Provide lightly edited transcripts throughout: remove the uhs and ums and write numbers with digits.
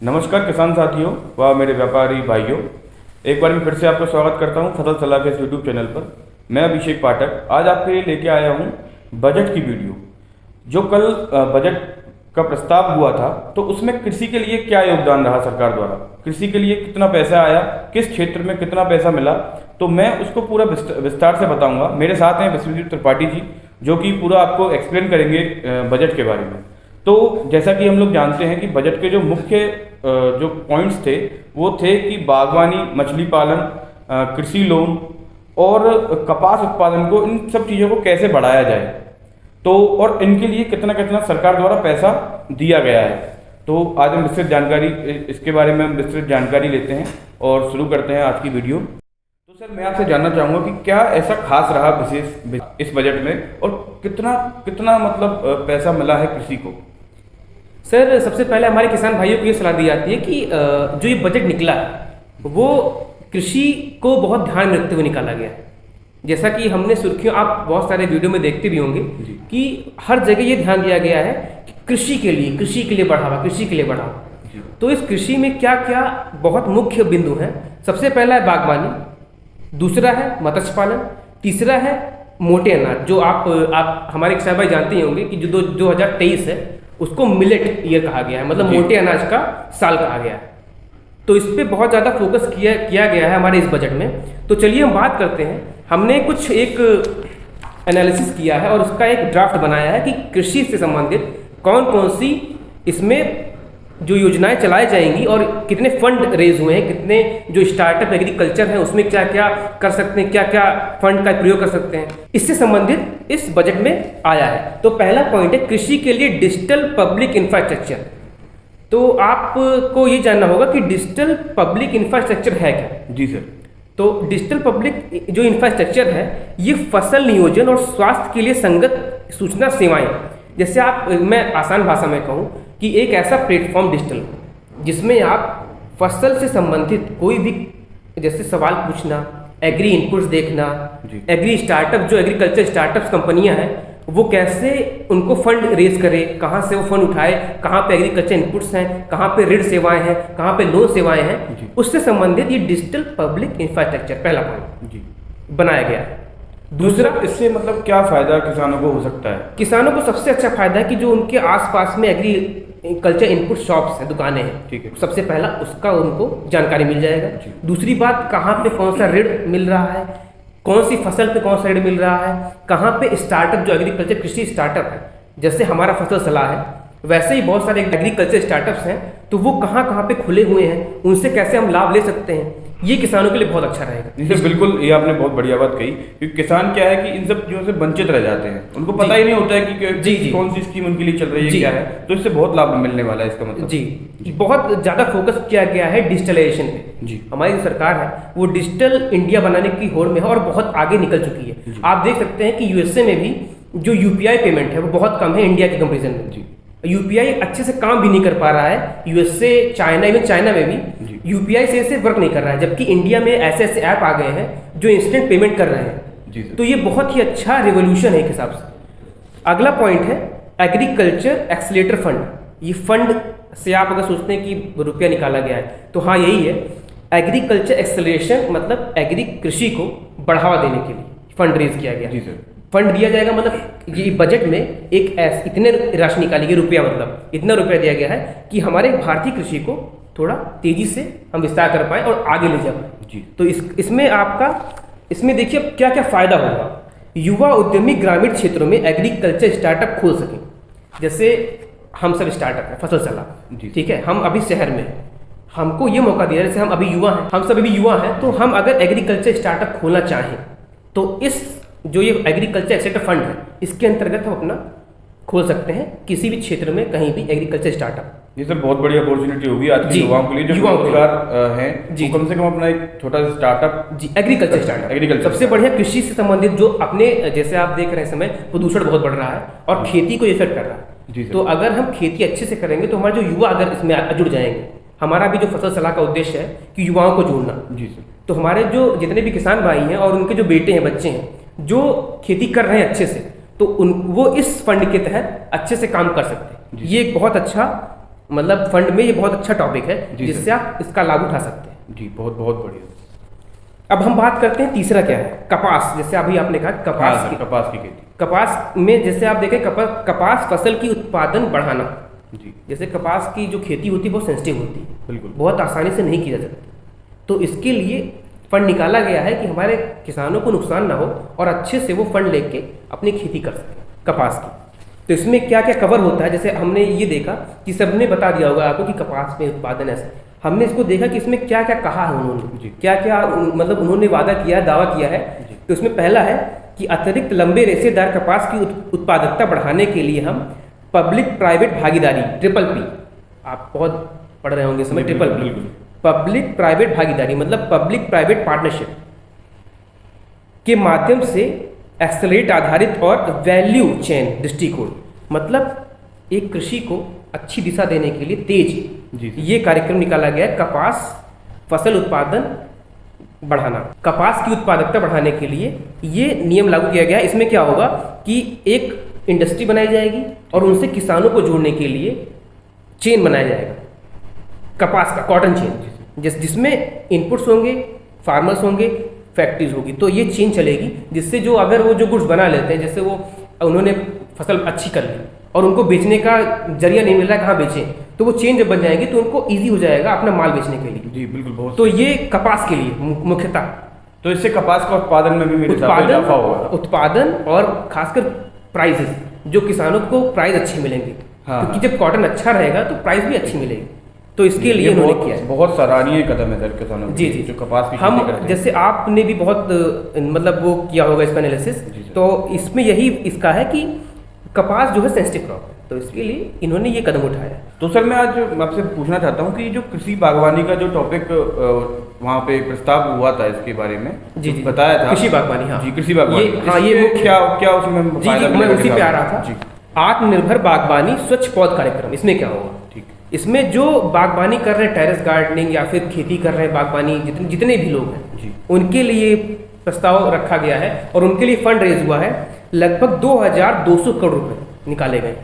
नमस्कार किसान साथियों व मेरे व्यापारी भाइयों, एक बार मैं फिर से आपका स्वागत करता हूं फसल सलाह के इस यूट्यूब चैनल पर। मैं अभिषेक पाठक आज आपके लिए लेके आया हूं बजट की वीडियो। जो कल बजट का प्रस्ताव हुआ था तो उसमें कृषि के लिए क्या योगदान रहा सरकार द्वारा, कृषि के लिए कितना पैसा आया, किस क्षेत्र में कितना पैसा मिला, तो मैं उसको पूरा विस्तार से बताऊंगा। मेरे साथ हैं विश्वजीत त्रिपाठी जी जो कि पूरा आपको एक्सप्लेन करेंगे बजट के बारे में। तो जैसा कि हम लोग जानते हैं कि बजट के जो मुख्य जो पॉइंट्स थे वो थे कि बागवानी, मछली पालन, कृषि लोन और कपास उत्पादन को, इन सब चीज़ों को कैसे बढ़ाया जाए, तो और इनके लिए कितना कितना सरकार द्वारा पैसा दिया गया है। तो आज हम विस्तृत जानकारी, इसके बारे में हम विस्तृत जानकारी लेते हैं और शुरू करते हैं आज की वीडियो। तो सर, मैं आपसे जानना चाहूँगा कि क्या ऐसा खास रहा विशेष इस बजट में और कितना कितना मतलब पैसा मिला है कृषि को। सर, सबसे पहले हमारे किसान भाइयों को ये सलाह दी जाती है कि जो ये बजट निकला है वो कृषि को बहुत ध्यान में रखते हुए निकाला गया है। जैसा कि हमने सुर्खियों, आप बहुत सारे वीडियो में देखते भी होंगे कि हर जगह ये ध्यान दिया गया है कि कृषि के लिए बढ़ावा, कृषि के लिए बढ़ावा। तो इस कृषि में क्या क्या बहुत मुख्य बिंदु हैं। सबसे पहला है बागवानी, दूसरा है मत्स्य पालन, तीसरा है मोटे अनाज, जो आप हमारे किसान भाई जानते ही होंगे कि जो 2023 है उसको मिलेट ईयर कहा गया है, मतलब मोटे अनाज का साल कहा गया है। तो इस पे बहुत ज़्यादा फोकस किया गया है हमारे इस बजट में। तो चलिए हम बात करते हैं। हमने कुछ एक एनालिसिस किया है और उसका एक ड्राफ्ट बनाया है कि कृषि से संबंधित कौन कौन सी इसमें जो योजनाएं चलाई जाएंगी और कितने फंड रेज हुए हैं, कितने जो स्टार्टअप एग्रीकल्चर हैं उसमें क्या क्या कर सकते हैं, क्या क्या फंड का प्रयोग कर सकते हैं, इससे संबंधित इस बजट में आया है। तो पहला पॉइंट है कृषि के लिए डिजिटल पब्लिक इंफ्रास्ट्रक्चर। तो आपको ये जानना होगा कि डिजिटल पब्लिक इंफ्रास्ट्रक्चर है क्या। जी सर। तो डिजिटल पब्लिक जो इंफ्रास्ट्रक्चर है ये फसल नियोजन और स्वास्थ्य के लिए संगत सूचना सेवाएं, जैसे मैं आसान भाषा में कहूँ कि एक ऐसा प्लेटफॉर्म डिजिटल जिसमें आप फसल से संबंधित कोई भी जैसे सवाल पूछना, एग्री इनपुट्स देखना, एग्री स्टार्टअप, जो एग्रीकल्चर स्टार्टअप्स कंपनियां हैं वो कैसे उनको फंड रेज करे, कहाँ से वो फंड उठाए, कहाँ पे एग्रीकल्चर इनपुट्स हैं, कहाँ पे ऋण सेवाएं हैं, कहाँ पे लोन सेवाएं हैं, उससे संबंधित ये डिजिटल पब्लिक इंफ्रास्ट्रक्चर पहला पॉइंट बनाया गया है। दूसरा, इससे मतलब क्या फायदा किसानों को हो सकता है। किसानों को सबसे अच्छा फायदा है कि जो उनके आसपास में एग्रीकल्चर इनपुट शॉप्स हैं, दुकानें हैं, ठीक है, सबसे पहला उसका उनको जानकारी मिल जाएगा। दूसरी बात, कहाँ पे कौन सा ऋण मिल रहा है, कौन सी फसल पे कौन सा ऋण मिल रहा है, कहाँ पे स्टार्टअप जो एग्रीकल्चर कृषि स्टार्टअप है, जैसे हमारा फसल सलाह है वैसे ही बहुत सारे एग्रीकल्चर स्टार्टअप्स हैं, तो वो कहाँ कहाँ पे खुले हुए हैं, उनसे कैसे हम लाभ ले सकते हैं, ये किसानों के लिए बहुत अच्छा रहेगा। जी बिल्कुल, ये आपने बहुत बढ़िया बात कही, क्योंकि किसान क्या है कि इन सब चीज़ों से वंचित रह जाते हैं, उनको पता ही नहीं होता है कि कौन सी स्कीम उनके लिए चल रही है, क्या है। तो इससे बहुत लाभ मिलने वाला है इसका मतलब। जी, बहुत ज़्यादा फोकस किया गया है डिजिटलाइजेशन पे। जी, हमारी जो सरकार है वो डिजिटल इंडिया बनाने की होड़ में है और बहुत आगे निकल चुकी है। आप देख सकते हैं कि यूएसए में भी जो यूपीआई पेमेंट है वो बहुत कम है इंडिया के कंपेरिजन में। जी, यूपीआई अच्छे से काम भी नहीं कर पा रहा है। यूएसए, चाइना, इवन चाइना में भी यूपीआई से वर्क नहीं कर रहा है, जबकि इंडिया में ऐसे ऐसे ऐप आ गए हैं जो इंस्टेंट पेमेंट कर रहे हैं। तो ये बहुत ही अच्छा रिवोल्यूशन है एक हिसाब से। अगला पॉइंट है एग्रीकल्चर एक्सीलेटर फंड। ये फंड से आप अगर सोचते हैं कि रुपया निकाला गया है तो हाँ, यही है एग्रीकल्चर एक्सेलरेशन, मतलब एग्री कृषि को बढ़ावा देने के लिए फंड रेज किया गया। जी सर। फंड दिया जाएगा, मतलब ये बजट में एक इतने राशि निकाली गई, रुपया मतलब इतना रुपया दिया गया है कि हमारे भारतीय कृषि को थोड़ा तेजी से हम विस्तार कर पाए और आगे ले जा पाए। जी, तो इसमें देखिए क्या क्या फायदा होगा। युवा उद्यमी ग्रामीण क्षेत्रों में एग्रीकल्चर स्टार्टअप खोल सकें। जैसे हम सब स्टार्टअप है फसल सलाह, ठीक है, हम अभी शहर में हमको ये मौका दिया, जैसे हम अभी युवा हैं, हम सब अभी युवा हैं, तो हम अगर एग्रीकल्चर स्टार्टअप खोलना चाहें तो इस जो ये एग्रीकल्चर एक्सेलेरेटर फंड है इसके अंतर्गत हम अपना खोल सकते हैं किसी भी क्षेत्र में कहीं भी एग्रीकल्चर स्टार्टअप। ये सर बहुत बड़ी अपॉर्चुनिटी होगी आज के युवाओं के लिए, जो बेरोजगार हैं, जी, कम से कम अपना एक छोटा सा स्टार्टअप, जी, एग्रीकल्चर स्टार्टअप, एग्रीकल्चर सबसे बढ़िया कृषि से संबंधित जो अपने, जैसे आप देख रहे हैं समय प्रदूषण बहुत बढ़ रहा है और खेती को इफेक्ट कर रहा है। तो अगर हम खेती अच्छे से करेंगे तो हमारे जो युवा अगर इसमें जुड़ जाएंगे, हमारा भी जो फसल सलाह का उद्देश्य है कि युवाओं को जोड़ना। जी सर। तो हमारे जो जितने भी किसान भाई हैं और उनके जो बेटे हैं, बच्चे हैं जो खेती कर रहे हैं अच्छे से, तो वो इस फंड के तहत अच्छे से काम कर सकते हैं। ये एक बहुत अच्छा मतलब फंड में ये बहुत अच्छा टॉपिक है जी जिससे सर। आप इसका लाभ उठा सकते हैं। जी, बहुत बहुत बढ़िया। अब हम बात करते हैं तीसरा क्या है, कपास। जैसे अभी आपने कहा हाँ कपास सर, की, कपास की खेती। कपास में जैसे आप देखें कपास फसल की उत्पादन बढ़ाना। जी जैसे कपास की जो खेती होती है बहुत सेंसिटिव होती है, बिल्कुल। बहुत आसानी से नहीं की जा सकती। तो इसके लिए फंड निकाला गया है कि हमारे किसानों को नुकसान ना हो और अच्छे से वो फंड लेके अपनी खेती कर सकें कपास की। तो इसमें क्या क्या कवर होता है, जैसे हमने ये देखा कि सबने बता दिया होगा आपको कि कपास में उत्पादन ऐसे, हमने इसको देखा कि इसमें क्या क्या कहा है उन्होंने, जी। क्या क्या मतलब उन्होंने वादा किया है, दावा किया है। जी। तो इसमें पहला है कि अतिरिक्त लंबे रेशेदार कपास की उत्पादकता बढ़ाने के लिए हम पब्लिक प्राइवेट भागीदारी, ट्रिपल पी, आप बहुत पढ़ रहे होंगे इसमें, ट्रिपल पी, बिल्कुल। पब्लिक प्राइवेट भागीदारी मतलब पब्लिक प्राइवेट पार्टनरशिप के माध्यम से एक्सेलरेट आधारित और वैल्यू चेन दृष्टिकोण, मतलब एक कृषि को अच्छी दिशा देने के लिए तेज जी। ये कार्यक्रम निकाला गया है। कपास फसल उत्पादन बढ़ाना, कपास की उत्पादकता बढ़ाने के लिए ये नियम लागू किया गया है। इसमें क्या होगा कि एक इंडस्ट्री बनाई जाएगी और उनसे किसानों को जोड़ने के लिए चेन बनाया जाएगा, कपास का कॉटन चेन, जिसमें इनपुट्स होंगे, फार्मर्स होंगे, फैक्ट्रीज होगी। तो ये चेन चलेगी जिससे जो अगर वो जो गुड्स बना लेते हैं, जैसे वो उन्होंने फसल अच्छी कर ली और उनको बेचने का जरिया नहीं मिल रहा है कहाँ बेचें, तो वो चेन जब बन जाएगी तो उनको ईजी हो जाएगा अपना माल बेचने के लिए। जी बिल्कुल, बहुत। तो ये कपास के लिए मुख्यतः तो इससे कपास का उत्पादन में भी मेरे हिसाब से इजाफा होगा। उत्पादन और खासकर प्राइसेस, जो किसानों को प्राइस अच्छे मिलेंगे। हाँ, क्योंकि जब कॉटन अच्छा रहेगा तो प्राइस भी अच्छी मिलेगी। तो इसके लिए ये उन्होंने बहुत किया है। बहुत सराहनीय कदम है सर किसानों के जी लिए, जी, जो कपास की हम खेती करते हैं। जैसे आपने भी बहुत मतलब वो किया होगा इसका एनालिसिस, जी सर। तो इसमें यही इसका है कि कपास जो है सेंसिटिव क्रॉप है, तो इसके लिए इन्होंने ये कदम उठाया। तो सर मैं आज आपसे पूछना चाहता हूँ कि जो कृषि बागवानी का जो टॉपिक वहाँ पे प्रस्ताव हुआ था इसके बारे में जी जी, बताया था, कृषि बागवानी, हाँ जी कृषि बागवानी, हाँ ये इससे मुख्य, क्या क्या उसमें जी फायदा जी मैं मिलेगा उसी पे आ रहा था। जी आत्मनिर्भर बागवानी स्वच्छ पौध कार्यक्रम, इसमें क्या होगा, ठीक। इसमें जो बागवानी कर रहे हैं, टेरेस गार्डनिंग या फिर खेती कर रहे हैं बागवानी, जितने भी लोग हैं जी उनके लिए प्रस्ताव रखा गया है और उनके लिए फंड रेज हुआ है। लगभग 2200 करोड़ रुपए निकाले गए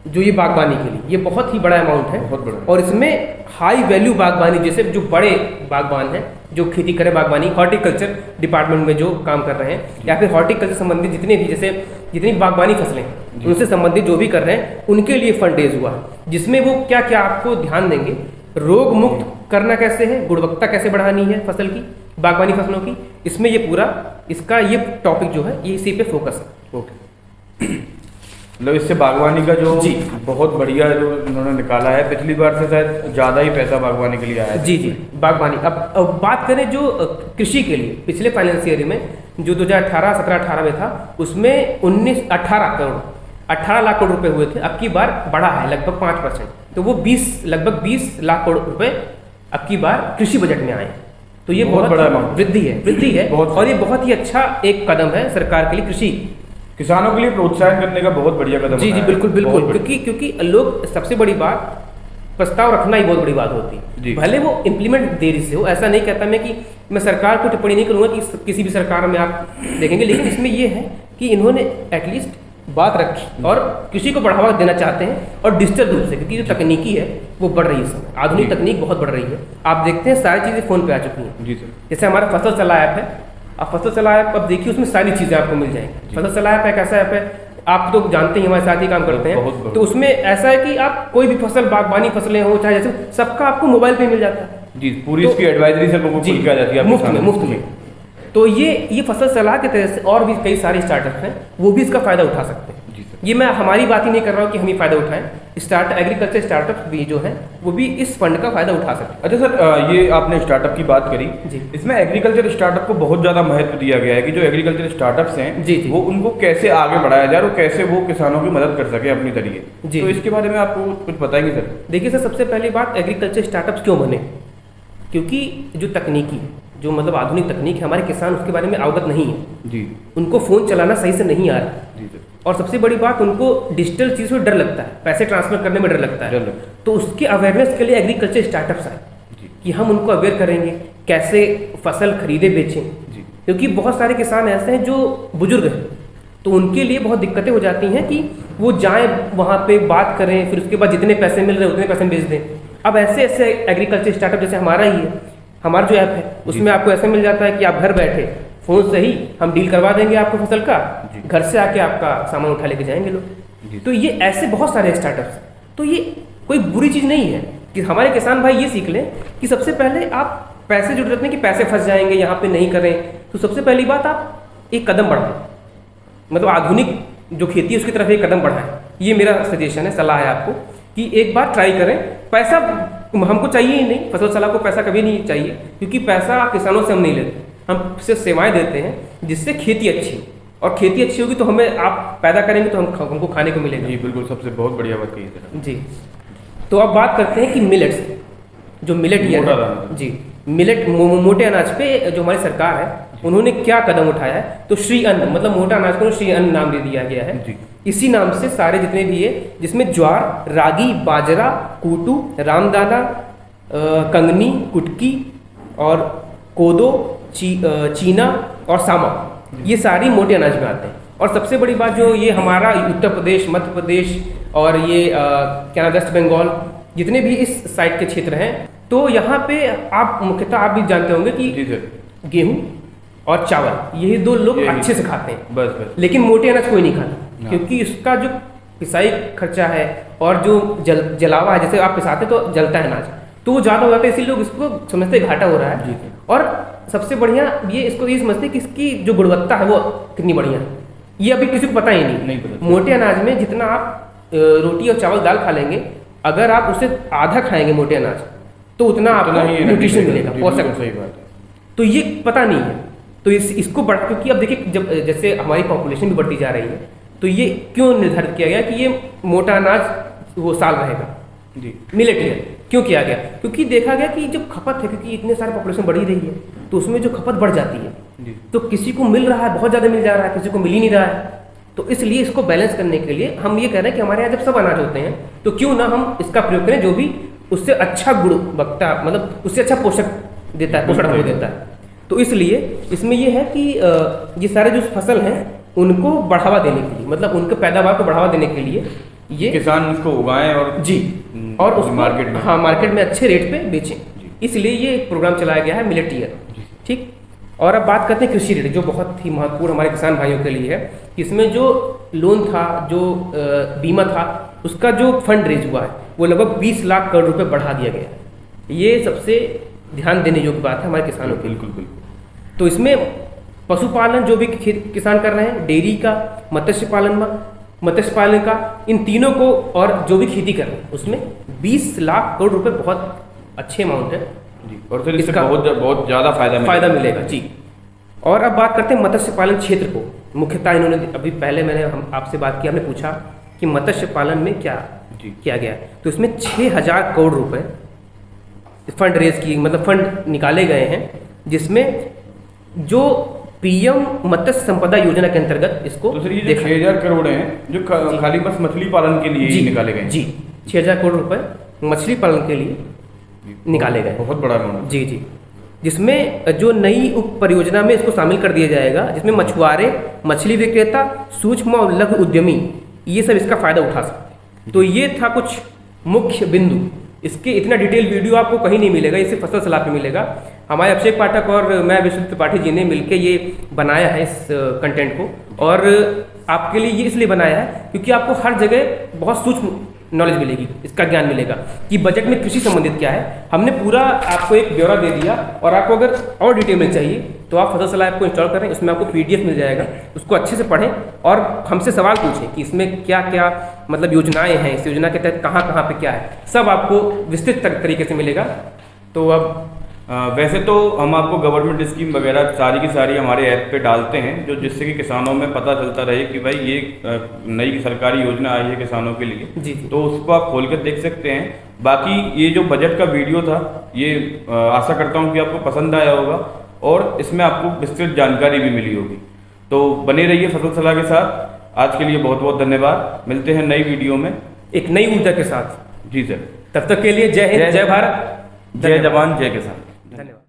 जो ये बागवानी के लिए, ये बहुत ही बड़ा अमाउंट है। बहुत बड़ा। और इसमें हाई वैल्यू बागवानी, जैसे जो बड़े बागवान हैं जो खेती करें, बागवानी हॉर्टिकल्चर डिपार्टमेंट में जो काम कर रहे हैं या फिर हॉर्टिकल्चर संबंधित जितने भी, जैसे जितनी बागवानी फसलें हैं उनसे संबंधित जो भी कर रहे हैं उनके लिए फंड रेज हुआ है, जिसमें वो क्या क्या आपको ध्यान देंगे, रोग मुक्त करना कैसे है, गुणवत्ता कैसे बढ़ानी है फसल की, बागवानी फसलों की, इसमें ये पूरा इसका ये टॉपिक जो है ये इसी पे फोकस है। ओके। मतलब इससे बागवानी का जो जी बहुत बढ़िया जो उन्होंने निकाला है, पिछली बार से शायद ज़्यादा ही पैसा बागवानी के लिए आया है। जी जी, बागवानी। अब बात करें जो कृषि के लिए पिछले फाइनेंशियल ईयर में जो 2018-17-18 में था, उसमें 18 लाख करोड़ रुपए हुए थे। अब की बार बढ़ा है लगभग 5%, तो वो लगभग 20 लाख करोड़ रुपए अब की बार कृषि बजट में आए। तो ये बहुत बड़ा अमाउंट, वृद्धि है बहुत। और ये बहुत ही अच्छा एक कदम है सरकार के लिए, कृषि किसानों के लिए प्रोत्साहन करने का बहुत बढ़िया कदम जी जी उठाया है। बिल्कुल बहुत बिल्कुल, बढ़िया। क्योंकि लोग, सबसे बड़ी बात प्रस्ताव रखना ही बहुत बड़ी बात होती जी। है, भले वो इम्प्लीमेंट देरी से हो। ऐसा नहीं कहता मैं कि मैं सरकार को टिप्पणी नहीं करूंगा कि किसी भी सरकार में आप देखेंगे, लेकिन इसमें ये है कि इन्होंने एटलीस्ट बात रखी और कृषि को बढ़ावा देना चाहते हैं, और डिजिटल रूप से, क्योंकि जो तकनीकी है वो बढ़ रही है इस समय, आधुनिक जी। तकनीक बहुत बढ़ रही है। आप देखते हैं सारी चीज़ें फ़ोन पे आ चुकी हैं। जी सर। जैसे हमारा फसल चला ऐप है, अब फसल चला ऐप अब देखिए उसमें सारी चीज़ें आपको मिल जाएंगी। फसल चला ऐप एक ऐसा ऐप है, आप तो जानते ही हमारे साथ ही काम करते बहुत हैं, बहुत। तो उसमें ऐसा है कि आप कोई भी फसल, बागवानी फसलें हो चाहे जैसे, सबका आपको मोबाइल पे मिल जाता है। जी, पूरी तो- इसकी एडवाइजरी से लोगों को खुल के आ जाती है मुफ्त में, मुफ्त में। तो ये फसल सलाह के तरह से और भी कई सारे स्टार्टअप हैं, वो भी इसका फायदा उठा सकते हैं। जी सर। ये मैं हमारी बात ही नहीं कर रहा हूँ कि हम ही फायदा उठाएं, एग्रीकल्चर स्टार्टअप भी जो हैं वो भी इस फंड का फायदा उठा सकते अच्छा सर, ये आपने स्टार्टअप की बात करी जी। इसमें एग्रीकल्चर स्टार्टअप को बहुत ज़्यादा महत्व दिया गया है कि जो एग्रीकल्चर स्टार्टअप्स हैं जी, जी। वो उनको कैसे आगे बढ़ाया जाए और कैसे वो किसानों की मदद कर सके अपनी तरीके। जी। तो इसके बारे में आपको कुछ बताएंगे सर? हैं। देखिए सर, सबसे पहली बात, एग्रीकल्चर स्टार्टअप्स क्यों बने, क्योंकि जो तकनीकी, जो मतलब आधुनिक तकनीक है, हमारे किसान उसके बारे में अवगत नहीं है, जी उनको फ़ोन चलाना सही से नहीं आ रहा है। जी सर। और सबसे बड़ी बात, उनको डिजिटल चीज़ से डर लगता है, पैसे ट्रांसफर करने में डर लगता डर है। लगता तो उसके अवेयरनेस के लिए एग्रीकल्चर स्टार्टअप्स आए जी कि हम उनको अवेयर करेंगे कैसे फसल खरीदे बेचें, जी क्योंकि बहुत सारे किसान ऐसे हैं जो बुजुर्ग हैं, तो उनके लिए बहुत दिक्कतें हो जाती हैं कि वो जाएं वहाँ पे बात करें, फिर उसके बाद जितने पैसे मिल रहे हैं उतने पैसे में बेच दें। अब ऐसे ऐसे एग्रीकल्चर स्टार्टअप जैसे हमारा ही है, हमारा जो ऐप है उसमें आपको ऐसे मिल जाता है कि आप घर बैठे फ़ोन से ही हम डील करवा देंगे आपको फसल का, घर से आके आपका सामान उठा लेके जाएंगे लोग। तो ये ऐसे बहुत सारे स्टार्टअप्स, तो ये कोई बुरी चीज़ नहीं है कि हमारे किसान भाई ये सीख लें कि सबसे पहले आप पैसे जो नहीं कि पैसे फंस जाएंगे यहाँ पे नहीं करें, तो सबसे पहली बात आप एक कदम बढ़ाएं, मतलब आधुनिक जो खेती है उसकी तरफ एक कदम बढ़ाएं। ये मेरा सजेशन है, सलाह है आपको कि एक बार ट्राई करें। पैसा हमको चाहिए ही नहीं, फसल सलाह को पैसा कभी नहीं चाहिए, क्योंकि पैसा किसानों से हम नहीं लेते, हम सिर्फ सेवाएं देते हैं जिससे खेती अच्छी, और खेती अच्छी होगी तो हमें आप पैदा करेंगे तो हमको खाने को मिलेगा। जी बिल्कुल, सबसे बहुत बढ़िया बात कही है जी। तो अब बात करते हैं कि मिलेट्स, जो मिलेट ईयर है जी, मिलेट मोटे अनाज पे जो हमारी सरकार है उन्होंने क्या कदम उठाया है। तो श्री अन्न, मतलब मोटा अनाज को श्री अन्न नाम दे दिया गया है जी। इसी नाम से सारे जितने भी है, जिसमें ज्वार, रागी, बाजरा, कूटू, रामदाना, कंगनी, कुटकी और कोदो, चीना और सामा, ये सारी मोटे अनाज में आते हैं। और सबसे बड़ी बात जो ये हमारा उत्तर प्रदेश, मध्य प्रदेश और ये क्या नाम वेस्ट बंगाल, जितने भी इस साइड के क्षेत्र हैं, तो यहाँ पे आप मुख्यतः आप भी जानते होंगे कि गेहूँ और चावल यही दो लोग अच्छे से खाते हैं, बस। लेकिन मोटे अनाज कोई नहीं खाता, क्योंकि इसका जो पिसाई खर्चा है और जो जलावा है, जैसे आप पिसाते तो जलता है अनाज, तो वो ज़्यादा हो जाता है, इसीलिए लोग इसको समझते घाटा हो रहा है। और सबसे बढ़िया ये समझते कि इसकी जो गुणवत्ता है वो कितनी बढ़िया है, ये अभी किसी को पता ही नहीं पता। मोटे अनाज में जितना आप रोटी और चावल दाल खा लेंगे, अगर आप उससे आधा खाएंगे मोटे अनाज, तो उतना आपको न्यूट्रिशन मिलेगा, पोषक। सही बात है। तो ये पता नहीं है, तो इसको बढ़, क्योंकि अब देखिए जब जैसे हमारी पॉपुलेशन भी बढ़ती जा रही है, तो ये क्यों निर्धारित किया गया कि ये मोटा अनाज वो साल रहेगा जी, मिलेट ईयर क्यों किया गया? क्योंकि देखा गया कि जब खपत है, क्योंकि इतने सारे पॉपुलेशन बढ़ ही रही है, तो उसमें जो खपत बढ़ जाती है जी। तो किसी को मिल रहा है, बहुत ज़्यादा मिल जा रहा है, किसी को मिल ही नहीं रहा है, तो इसलिए इसको बैलेंस करने के लिए हम ये कह रहे हैं कि हमारे यहाँ जब सब अनाज होते हैं, तो क्यों ना हम इसका प्रयोग करें जो भी उससे अच्छा गुणवत्ता, मतलब उससे अच्छा पोषक देता है, पोषण हमको देता है। तो इसलिए इसमें ये है कि ये सारे जो फसल हैं उनको बढ़ावा देने के लिए, मतलब उनके पैदावार को बढ़ावा देने के लिए ये किसान इसको उगाएं और जी, और उसको मार्केट में, हाँ, मार्केट में अच्छे रेट पे बेचें, इसलिए ये प्रोग्राम चलाया गया है मिलेट ईयर। ठीक। और अब बात करते हैं कृषि ऋण, जो बहुत ही महत्वपूर्ण हमारे किसान भाइयों के लिए है। इसमें जो लोन था, जो बीमा था, उसका जो फंड रेज हुआ है वो लगभग 20 लाख करोड़ रुपए बढ़ा दिया गया। ये सबसे ध्यान देने योग्य बात है हमारे किसानों के। बिल्कुल। तो इसमें पशुपालन जो भी किसान कर रहे हैं, डेयरी का, मत्स्य पालन का, इन तीनों को, और जो भी खेती कर रहे हैं उसमें 20 लाख करोड़ रुपए बहुत अच्छे अमाउंट है जी, और फिर इसका बहुत ज़्यादा फायदा मिलेगा जी। और अब बात करते हैं मत्स्य पालन क्षेत्र को। मुख्यतः इन्होंने अभी पहले मैंने आपसे बात की, हमने पूछा कि मत्स्य पालन में क्या किया गया है, तो इसमें 6000 करोड़ रुपए फंड रेज की, मतलब फंड निकाले गए हैं, जिसमें जो पीएम मत्स्य संपदा योजना के अंतर्गत इसको तो ये 6000 करोड़ हैं जो खाली बस मछली पालन के लिए निकाले गए जी। 6000 करोड़ रुपए मछली पालन के लिए निकाले गए, बहुत बड़ा अमाउंट जी। जिसमें जो नई उप परियोजना में इसको शामिल कर दिया जाएगा, जिसमें मछुआरे, मछली विक्रेता, सूक्ष्म और लघु उद्यमी ये सब इसका फायदा उठा सकते हैं। तो ये था कुछ मुख्य बिंदु। इसके इतना डिटेल वीडियो आपको कहीं नहीं मिलेगा, इसे फसल सलाह पे मिलेगा। हमारे अभिषेक पाठक और मैं विश्वजीत त्रिपाठी जी ने मिलकर ये बनाया है इस कंटेंट को, और आपके लिए ये इसलिए बनाया है क्योंकि आपको हर जगह बहुत सूक्ष्म नॉलेज मिलेगी, इसका ज्ञान मिलेगा कि बजट में कृषि संबंधित क्या है। हमने पूरा आपको एक ब्यौरा दे दिया, और आपको अगर और डिटेल में चाहिए तो आप फसल सलाह ऐप को इंस्टॉल करें, उसमें आपको PDF मिल जाएगा, उसको अच्छे से पढ़ें और हमसे सवाल पूछें कि इसमें क्या क्या मतलब योजनाएं हैं, इस योजना के तहत कहाँ कहाँ पे क्या है, सब आपको विस्तृत तरीके से मिलेगा। तो अब वैसे तो हम आपको गवर्नमेंट स्कीम वगैरह सारी की सारी हमारे ऐप पे डालते हैं, जो जिससे कि किसानों में पता चलता रहे कि भाई ये नई सरकारी योजना आई है किसानों के लिए जी। तो उसको आप खोल कर देख सकते हैं। बाकी ये जो बजट का वीडियो था, ये आशा करता हूँ कि आपको पसंद आया होगा और इसमें आपको विस्तृत जानकारी भी मिली होगी। तो बने रहिए फसल सलाह के साथ। आज के लिए बहुत बहुत धन्यवाद। मिलते हैं नई वीडियो में एक नई ऊर्जा के साथ। जी सर, तब तक के लिए जय हिंद, जय भारत, जय जवान जय किसान। धन्यवाद।